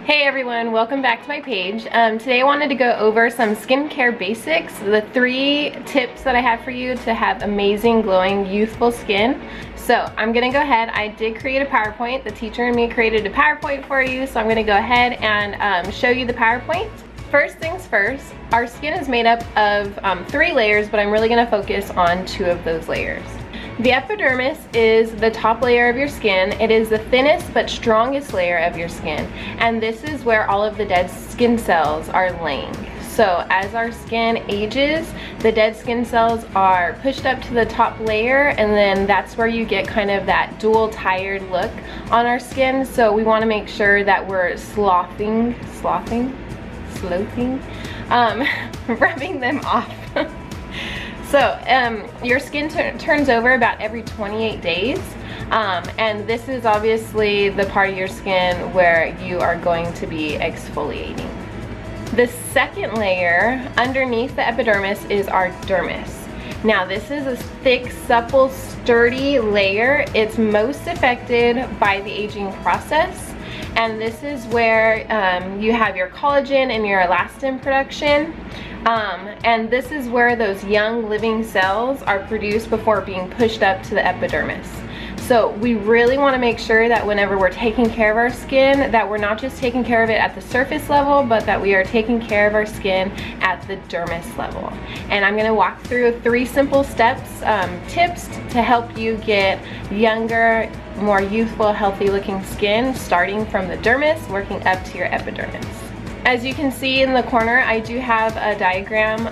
Hey everyone, welcome back to my page. Today I wanted to go over some skincare basics, the 3 tips that I have for you to have amazing, glowing, youthful skin. So I'm gonna go ahead, I did create a PowerPoint. The teacher and me created a PowerPoint for you, so I'm gonna go ahead and show you the PowerPoint. First things first, our skin is made up of 3 layers, but I'm really gonna focus on 2 of those layers. The epidermis is the top layer of your skin. It is the thinnest but strongest layer of your skin. And this is where all of the dead skin cells are laying. So as our skin ages, the dead skin cells are pushed up to the top layer, and then that's where you get kind of that dual tired look on our skin. So we want to make sure that we're slothing, rubbing them off. So your skin turns over about every 28 days, and this is obviously the part of your skin where you are going to be exfoliating. The second layer underneath the epidermis is our dermis. Now this is a thick, supple, sturdy layer. It's most affected by the aging process, and this is where you have your collagen and your elastin production. And this is where those young living cells are produced before being pushed up to the epidermis. So we really want to make sure that whenever we're taking care of our skin, that we're not just taking care of it at the surface level, but that we are taking care of our skin at the dermis level. And I'm going to walk through 3 simple steps, tips to help you get younger, more youthful, healthy looking skin, starting from the dermis, working up to your epidermis. As you can see in the corner, I do have a diagram.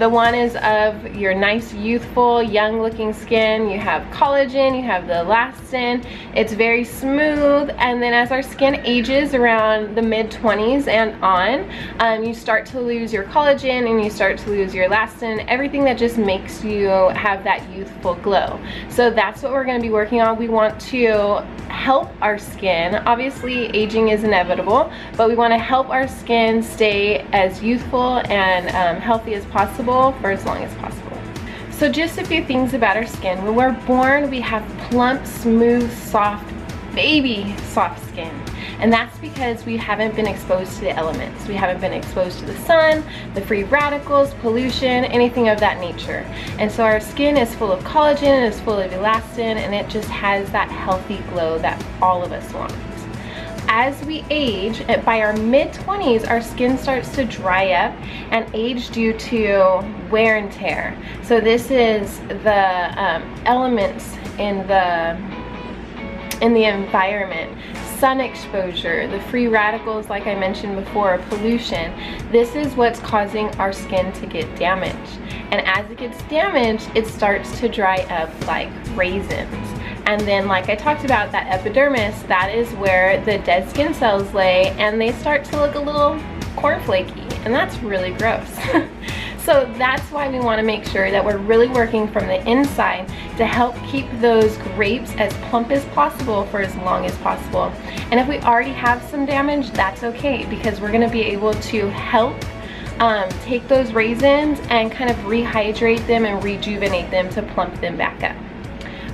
The one is of your nice, youthful, young looking skin. You have collagen, you have the elastin. It's very smooth, and then as our skin ages around the mid-20s and on, you start to lose your collagen and you start to lose your elastin, everything that just makes you have that youthful glow. So that's what we're gonna be working on. We want to help our skin. Obviously, aging is inevitable, but we wanna help our skin stay as youthful and healthy as possible for as long as possible. So just a few things about our skin. When we're born, we have plump, smooth, soft, baby soft skin. And that's because we haven't been exposed to the elements. We haven't been exposed to the sun, the free radicals, pollution, anything of that nature. And so our skin is full of collagen, it's full of elastin, and it just has that healthy glow that all of us want. As we age, by our mid-20s, our skin starts to dry up and age due to wear and tear. So this is the elements in the environment, sun exposure, the free radicals like I mentioned before, pollution. This is what's causing our skin to get damaged. And as it gets damaged, it starts to dry up like raisins. And then, like I talked about, that epidermis, that is where the dead skin cells lay, and they start to look a little cornflakey, and that's really gross. So that's why we want to make sure that we're really working from the inside to help keep those grapes as plump as possible for as long as possible. And if we already have some damage, that's okay, because we're going to be able to help take those raisins and kind of rehydrate them and rejuvenate them to plump them back up.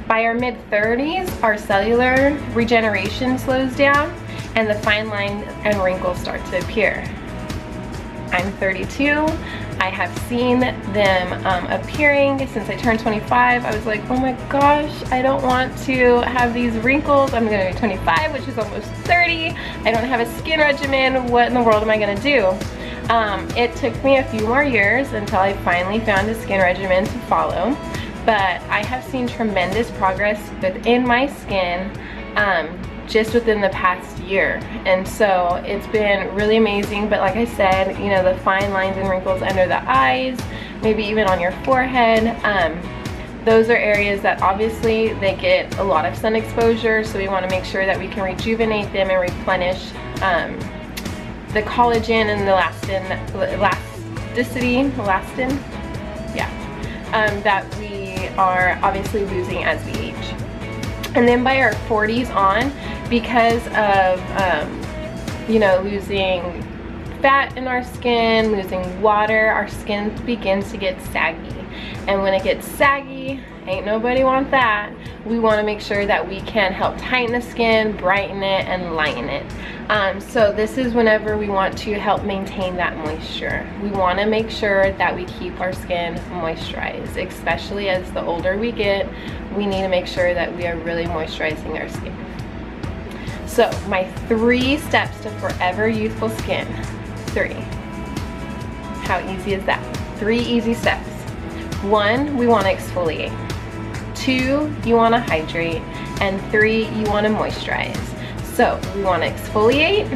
By our mid-30s, our cellular regeneration slows down and the fine lines and wrinkles start to appear. I'm 32. I have seen them appearing since I turned 25. I was like, oh my gosh, I don't want to have these wrinkles. I'm gonna be 25, which is almost 30. I don't have a skin regimen. What in the world am I gonna do? It took me a few more years until I finally found a skin regimen to follow. But I have seen tremendous progress within my skin just within the past year. And so it's been really amazing. But like I said, you know, the fine lines and wrinkles under the eyes, maybe even on your forehead, those are areas that obviously they get a lot of sun exposure. So we want to make sure that we can rejuvenate them and replenish the collagen and the elastin, that we are obviously losing as we age. And then by our 40s on, because of you know, losing fat in our skin, losing water, our skin begins to get saggy. And when it gets saggy, ain't nobody want that. We want to make sure that we can help tighten the skin, brighten it, and lighten it. So this is whenever we want to help maintain that moisture. We want to make sure that we keep our skin moisturized, especially as the older we get. We need to make sure that we are really moisturizing our skin. So my 3 steps to forever youthful skin. 3. How easy is that? 3 easy steps. 1, we want to exfoliate. 2, you want to hydrate. And 3, you want to moisturize. So we want to exfoliate.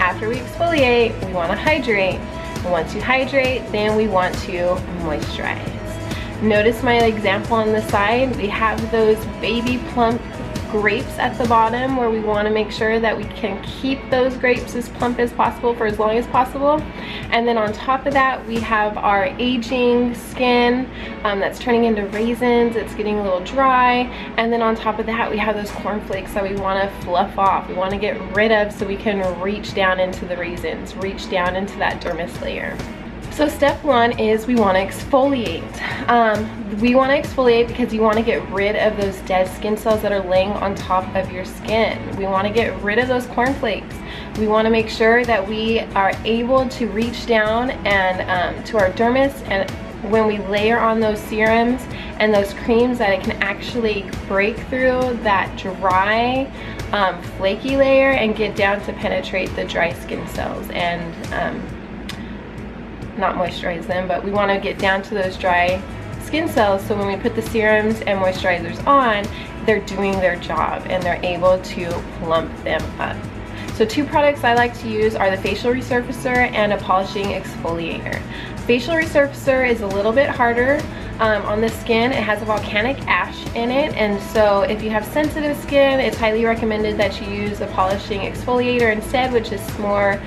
After we exfoliate, we want to hydrate. And once you hydrate, then we want to moisturize. Notice my example on the side. We have those baby plump grapes at the bottom where we want to make sure that we can keep those grapes as plump as possible for as long as possible. And then on top of that, we have our aging skin that's turning into raisins. It's getting a little dry. And then on top of that, we have those cornflakes that we want to fluff off. We want to get rid of so we can reach down into the raisins, reach down into that dermis layer. So step 1 is we want to exfoliate. We want to exfoliate because you want to get rid of those dead skin cells that are laying on top of your skin. We want to get rid of those cornflakes. We want to make sure that we are able to reach down and to our dermis, and when we layer on those serums and those creams, that it can actually break through that dry, flaky layer and get down to penetrate the dry skin cells and not moisturize them, but we want to get down to those dry skin cells, so when we put the serums and moisturizers on, they're doing their job and they're able to plump them up. So 2 products I like to use are the facial resurfacer and a polishing exfoliator. Facial resurfacer is a little bit harder on the skin. It has a volcanic ash in it, and so if you have sensitive skin, it's highly recommended that you use a polishing exfoliator instead, which is more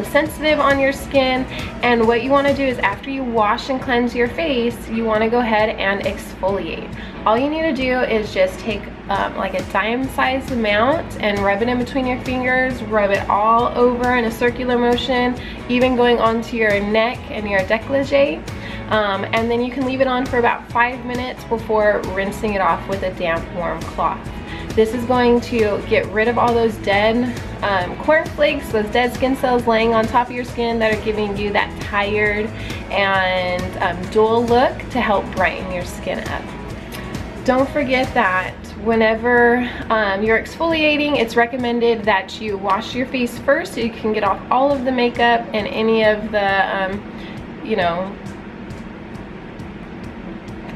sensitive on your skin. And what you want to do is after you wash and cleanse your face, you want to go ahead and exfoliate. All you need to do is just take like a dime-sized amount and rub it in between your fingers, rub it all over in a circular motion, even going onto your neck and your décolleté. And then you can leave it on for about 5 minutes before rinsing it off with a damp, warm cloth. This is going to get rid of all those dead cornflakes, those dead skin cells laying on top of your skin that are giving you that tired and dull look, to help brighten your skin up. Don't forget that whenever you're exfoliating, it's recommended that you wash your face first so you can get off all of the makeup and any of the, you know,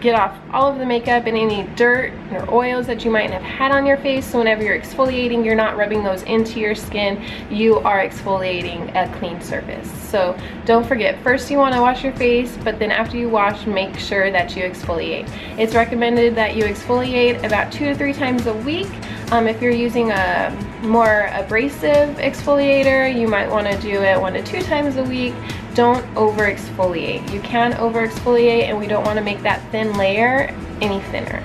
get off all of the makeup and any dirt or oils that you might have had on your face. So whenever you're exfoliating, you're not rubbing those into your skin, you are exfoliating a clean surface. So don't forget, first you want to wash your face, but then after you wash, make sure that you exfoliate. It's recommended that you exfoliate about 2 to 3 times a week. If you're using a more abrasive exfoliator, you might want to do it 1 to 2 times a week. Don't over exfoliate. You can over exfoliate, and we don't want to make that thin layer any thinner.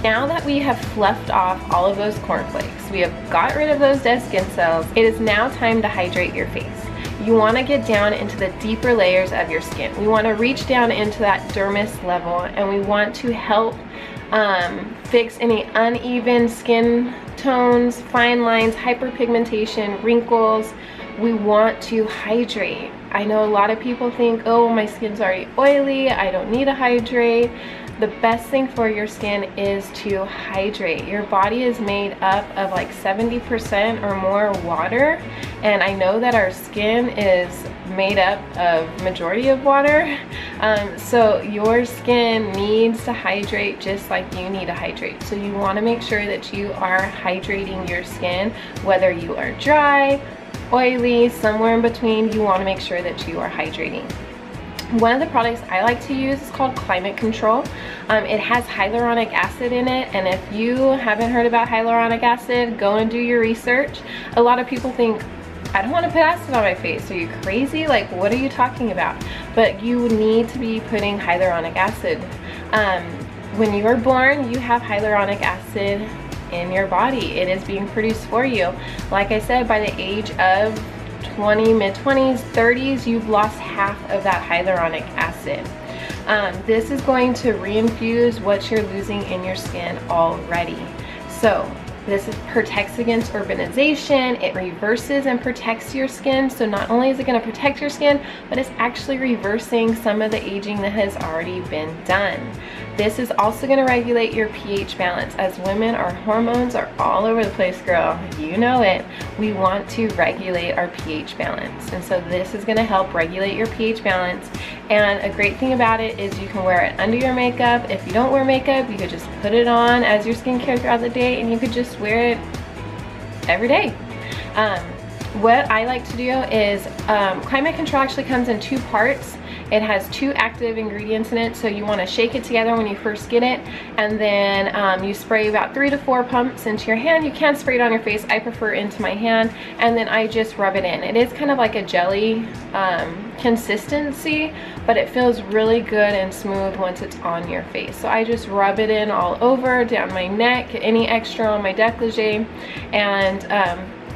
Now that we have fluffed off all of those cornflakes, we have got rid of those dead skin cells, it is now time to hydrate your face. You want to get down into the deeper layers of your skin. We want to reach down into that dermis level, and we want to help fix any uneven skin tones, fine lines, hyperpigmentation, wrinkles. We want to hydrate. I know a lot of people think, oh, my skin's already oily, I don't need to hydrate. The best thing for your skin is to hydrate. Your body is made up of like 70% or more water, and I know that our skin is made up of majority of water, so your skin needs to hydrate just like you need to hydrate. So you want to make sure that you are hydrating your skin, whether you are dry, oily, somewhere in between. You want to make sure that you are hydrating. One of the products I like to use is called Climate Control. It has hyaluronic acid in it, and if you haven't heard about hyaluronic acid, go and do your research. A lot of people think, I don't want to put acid on my face. Are you crazy? Like, what are you talking about? But you need to be putting hyaluronic acid. When you are born, you have hyaluronic acid in your body. It is being produced for you. Like I said, by the age of 20, mid-20s, 30s, you've lost half of that hyaluronic acid. This is going to reinfuse what you're losing in your skin already. So This protects against urbanization. It reverses and protects your skin. So not only is it going to protect your skin, but it's actually reversing some of the aging that has already been done. This is also going to regulate your pH balance. As women, our hormones are all over the place, girl. You know it. We want to regulate our pH balance. And so this is going to help regulate your pH balance. And a great thing about it is you can wear it under your makeup. If you don't wear makeup, you could just put it on as your skincare throughout the day, and you could just wear it every day. What I like to do is, Climate Control actually comes in 2 parts. It has 2 active ingredients in it, so you want to shake it together when you first get it, and then you spray about 3 to 4 pumps into your hand. You can spray it on your face. I prefer into my hand, and then I just rub it in. It is kind of like a jelly consistency, but it feels really good and smooth once it's on your face. So I just rub it in all over, down my neck, any extra on my décolleté, and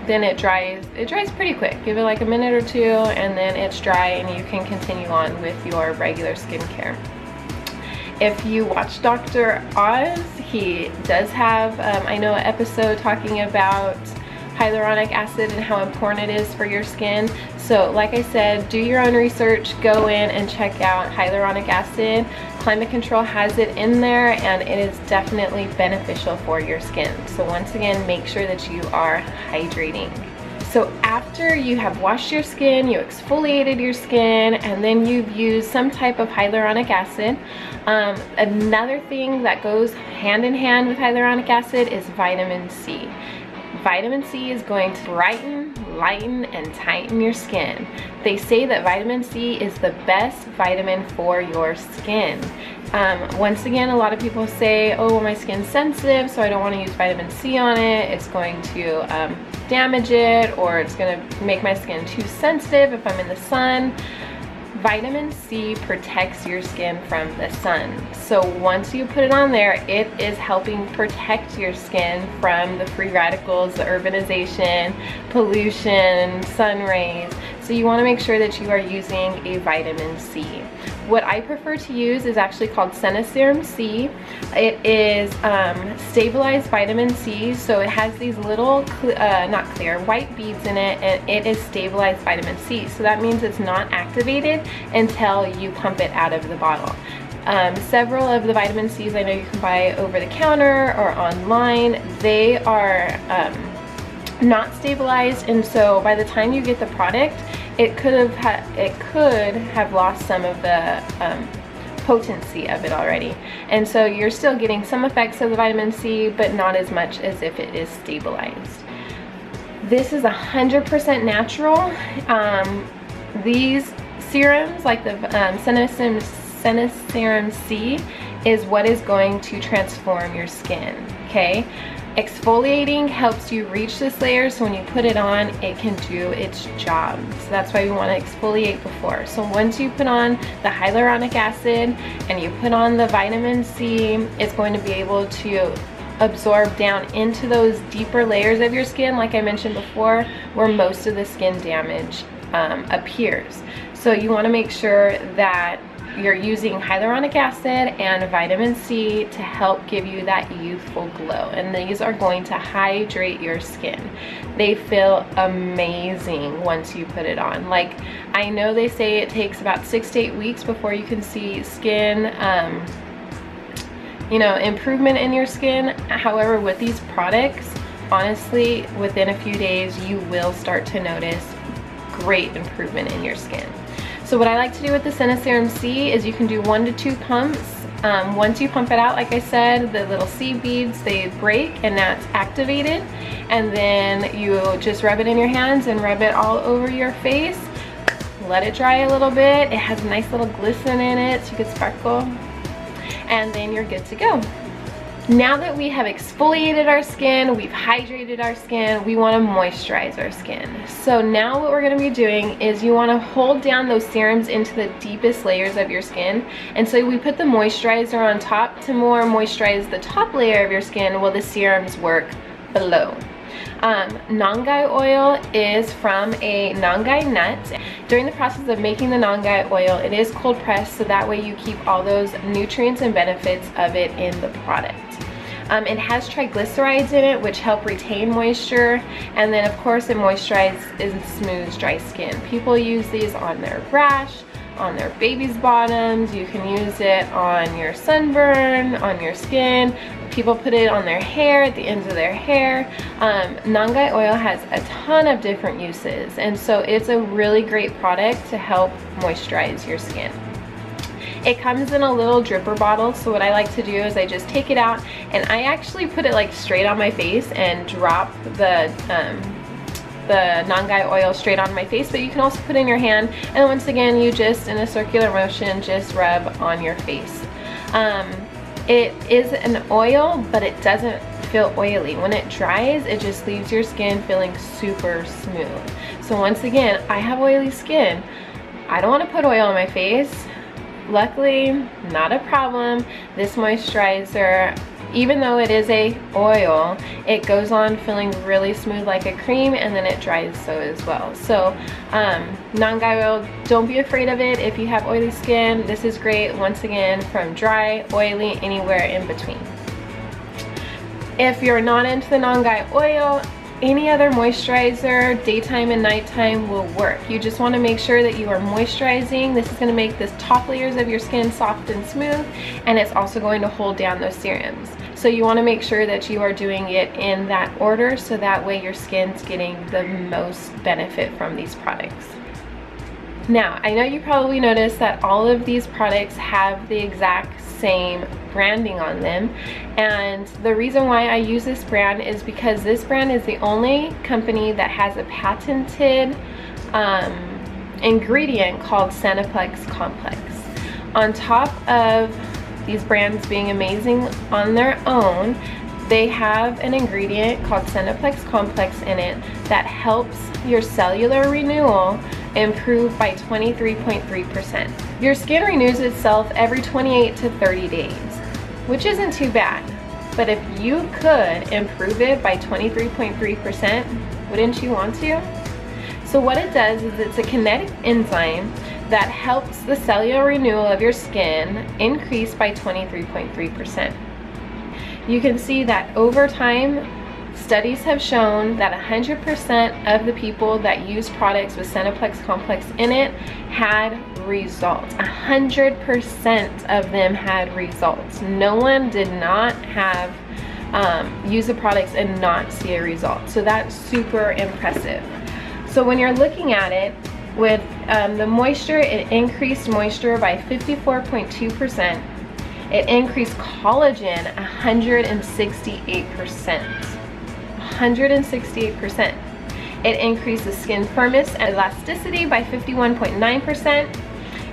then it dries pretty quick. Give it like a minute or 2, and then it's dry, and you can continue on with your regular skincare. If you watch Dr. Oz, he does have, I know, an episode talking about hyaluronic acid and how important it is for your skin. So like I said, do your own research, go in and check out hyaluronic acid. Climate Control has it in there, and it is definitely beneficial for your skin. So once again, make sure that you are hydrating. So after you have washed your skin, you exfoliated your skin, and then you've used some type of hyaluronic acid, another thing that goes hand in hand with hyaluronic acid is vitamin C. Vitamin C is going to brighten, lighten, and tighten your skin. They say that vitamin C is the best vitamin for your skin. Once again, a lot of people say, oh, well, my skin's sensitive, so I don't want to use vitamin C on it. It's going to damage it, or it's going to make my skin too sensitive if I'm in the sun. Vitamin C protects your skin from the sun. So once you put it on there, it is helping protect your skin from the free radicals, the urbanization, pollution, sun rays. So you want to make sure that you are using a vitamin C. What I prefer to use is actually called Sene Serum C. It is stabilized vitamin C, so it has these little, not clear, white beads in it, and it is stabilized vitamin C. So that means it's not activated until you pump it out of the bottle. Several of the vitamin C's I know you can buy over the counter or online, they are not stabilized, and so by the time you get the product, it could have lost some of the potency of it already, and so you're still getting some effects of the vitamin C, but not as much as if it is stabilized. This is 100% natural. These serums, like the Sene Serum C, is what is going to transform your skin, okay? Exfoliating helps you reach this layer, so when you put it on, it can do its job. So that's why we want to exfoliate before. So once you put on the hyaluronic acid and you put on the vitamin C, it's going to be able to absorb down into those deeper layers of your skin, like I mentioned before, where most of the skin damage appears. So you want to make sure that you're using hyaluronic acid and vitamin C to help give you that youthful glow, and these are going to hydrate your skin. They feel amazing once you put it on. Like, I know they say it takes about 6 to 8 weeks before you can see skin you know, improvement in your skin. However, with these products, honestly, within a few days you will start to notice great improvement in your skin. So what I like to do with the Sene Serum C is you can do 1 to 2 pumps. Once you pump it out, like I said, the little C beads, they break, and that's activated. And then you just rub it in your hands and rub it all over your face. Let it dry a little bit. It has a nice little glisten in it, so you can sparkle. And then you're good to go. Now that we have exfoliated our skin, we've hydrated our skin, we want to moisturize our skin. So now what we're going to be doing is you want to hold down those serums into the deepest layers of your skin. And so we put the moisturizer on top to more moisturize the top layer of your skin, while the serums work below. Nangai oil is from a nangai nut. During the process of making the nangai oil, it is cold pressed, so that way you keep all those nutrients and benefits of it in the product. It has triglycerides in it, which help retain moisture, and then of course it moisturizes and smooths dry skin. People use these on their rash, on their baby's bottoms. You can use it on your sunburn, on your skin. People put it on their hair, at the ends of their hair. Nangai oil has a ton of different uses, and so it's a really great product to help moisturize your skin. It comes in a little dripper bottle, so what I like to do is I just take it out and I actually put it like straight on my face and drop the Nangai oil straight on my face, but you can also put it in your hand, and once again you just in a circular motion just rub on your face. It is an oil, but it doesn't feel oily. When it dries, it just leaves your skin feeling super smooth. So once again, I have oily skin. I don't want to put oil on my face. Luckily, not a problem. This moisturizer, even though it is a oil, it goes on feeling really smooth like a cream, and then it dries so as well. So Nangai oil, don't be afraid of it if you have oily skin. This is great, once again, from dry, oily, anywhere in between. If you're not into the Nangai oil, any other moisturizer, daytime and nighttime, will work. You just want to make sure that you are moisturizing. This is going to make the top layers of your skin soft and smooth, and it's also going to hold down those serums. So you want to make sure that you are doing it in that order, so that way your skin's getting the most benefit from these products. Now, I know you probably noticed that all of these products have the exact same branding on them, and the reason why I use this brand is because this brand is the only company that has a patented ingredient called Sene Complex. On top of these brands being amazing on their own, they have an ingredient called Sene Complex in it that helps your cellular renewal improve by 23.3%. Your skin renews itself every 28 to 30 days, which isn't too bad. But if you could improve it by 23.3%, wouldn't you want to? So what it does is it's a kinetic enzyme that helps the cellular renewal of your skin increase by 23.3%. You can see that over time, studies have shown that 100% of the people that use products with Sene Complex in it had results. 100% of them had results. No one did not have use the products and not see a result. So that's super impressive. So when you're looking at it, with the moisture, it increased moisture by 54.2%. It increased collagen 168%. 168%. It increased the skin firmness and elasticity by 51.9%.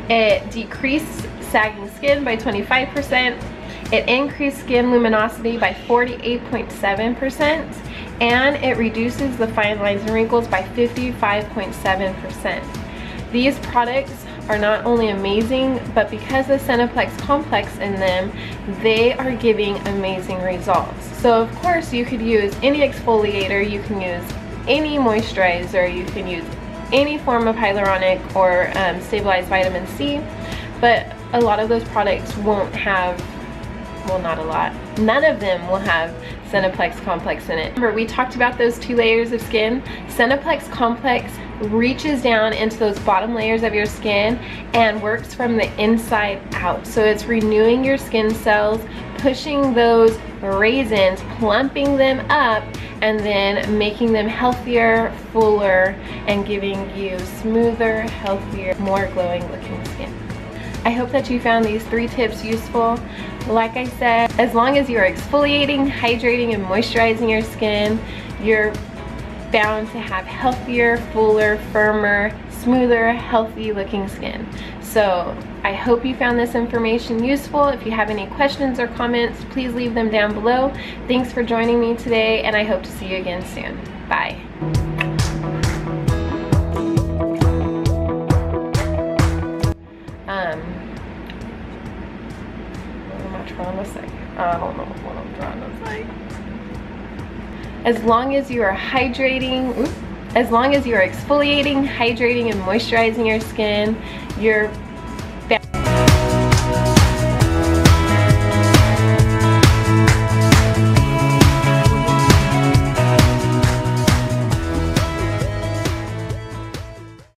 It decreased sagging skin by 25%. It increased skin luminosity by 48.7%. And it reduces the fine lines and wrinkles by 55.7%. These products are not only amazing, but because of Sene Complex in them, they are giving amazing results. So of course you could use any exfoliator, you can use any moisturizer, you can use any form of hyaluronic or stabilized vitamin C, but a lot of those products won't have, well, not a lot, none of them will have Sene Complex in it. Remember, we talked about those 2 layers of skin. Sene Complex reaches down into those bottom layers of your skin and works from the inside out. So it's renewing your skin cells, pushing those raisins, plumping them up, and then making them healthier, fuller, and giving you smoother, healthier, more glowing looking skin. I hope that you found these 3 tips useful. Like I said, as long as you're exfoliating, hydrating, and moisturizing your skin, you're bound to have healthier, fuller, firmer, smoother, healthy looking skin. So I hope you found this information useful. If you have any questions or comments, please leave them down below. Thanks for joining me today, and I hope to see you again soon. Bye. What am I trying to say? I don't know what I'm trying to say. As long as you are hydrating, as long as you are exfoliating, hydrating, and moisturizing your skin, you're